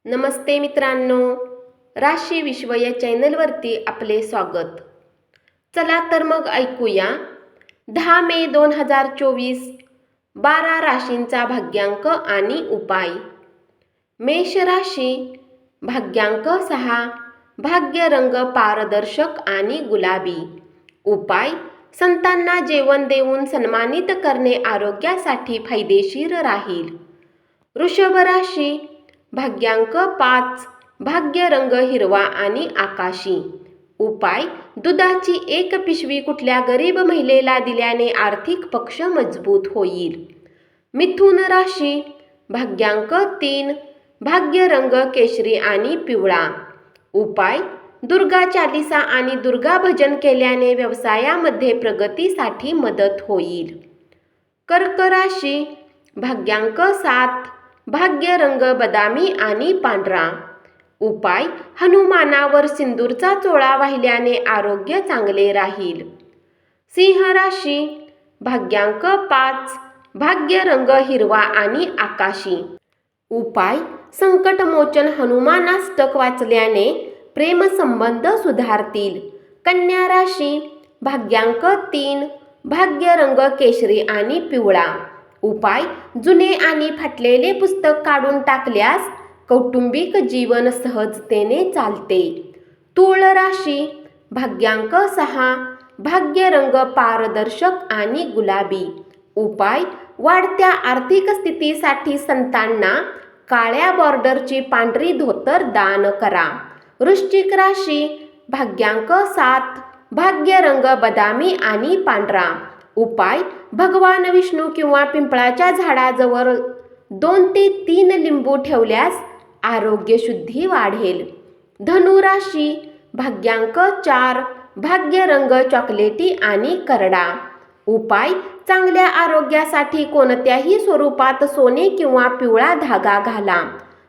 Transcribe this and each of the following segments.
नमस्ते मित्रांनो, राशी विश्व या चॅनलवरती आपले स्वागत. चला तर मग ऐकूया 10 मे 2024 12 राशींचा भाग्यांक आणि उपाय. मेष राशी, भाग्यांक 6, भाग्य रंग पारदर्शक आणि गुलाबी. उपाय: संतांना जेवण देऊन सन्मानित करणे आरोग्यासाठी फायदेशीर राहील. वृषभ राशी, भाग्यांक 5, भाग्य रंग हिरवा आणि आकाशी. उपाय: दुधाची 1 पिशवी कुठल्या गरीब महिलेला दिल्याने आर्थिक पक्ष मजबूत होईल. मिथुन राशी, भाग्यांक 3, भाग्य रंग केशरी आणि पिवळा. उपाय: दुर्गा चालीसा आणि दुर्गा भजन केल्याने व्यवसायामध्ये प्रगतीसाठी मदत होईल. कर्क राशी, भाग्यांक 7, भाग्य रंग बदामी आणि पांढरा. उपाय: हनुमानावर सिंदूरचा चोळा वाहिल्याने आरोग्य चांगले राहील. सिंह राशी, भाग्यांक 5, भाग्य रंग हिरवा आणि आकाशी. उपाय: संकटमोचन हनुमानाष्टक वाचल्याने प्रेमसंबंध सुधारतील. कन्या राशी, भाग्यांक 3, भाग्य रंग केशरी आणि पिवळा. उपाय: जुने आणि फाटलेले पुस्तक काढून टाकल्यास कौटुंबिक जीवन सहजतेने चालते. तूळ राशी, भाग्यांक 6, भाग्य रंग पारदर्शक आणि गुलाबी. उपाय: वाढत्या आर्थिक स्थितीसाठी संतांना काळ्या बॉर्डरची पांढरी धोतर दान करा. वृश्चिक राशी, भाग्यांक 7, भाग्य रंग बदामी आणि पांढरा. उपाय: भगवान विष्णू किंवा पिंपळाच्या झाडाजवळ 2 ते 3 लिंबू ठेवल्यास आरोग्य शुद्धी वाढेल. धनु राशी, भाग्यांक 4, भाग्य रंग चॉकलेटी आणि करडा. उपाय: चांगल्या आरोग्यासाठी कोणत्याही स्वरूपात सोने किंवा पिवळा धागा घाला.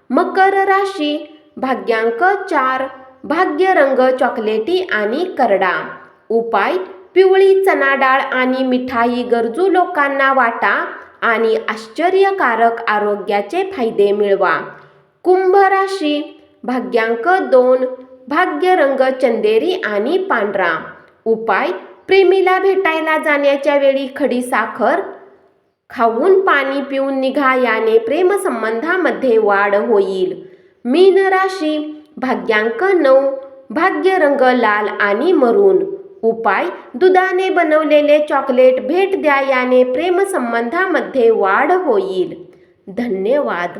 मकर राशी, भाग्यांक 4, भाग्य रंग चॉकलेटी आणि करडा. उपाय: पिवळी चणा डाळ आणि मिठाई गरजू लोकांना वाटा आणि आश्चर्यकारक आरोग्याचे फायदे मिळवा. कुंभ राशी, भाग्यांक 2, भाग्य रंग चंदेरी आणि पांढरा. उपाय: प्रेमीला भेटायला जाण्याच्या वेळी खडी साखर खाऊन पाणी पिऊन निघा, याने प्रेमसंबंधामध्ये वाढ होईल. मीन राशी, भाग्यांक 9, भाग्य रंग लाल आणि मरून. उपाय: दुधाने बनवलेले चॉकलेट भेट द्या, याने प्रेमसंबंधामध्ये वाढ होईल. धन्यवाद.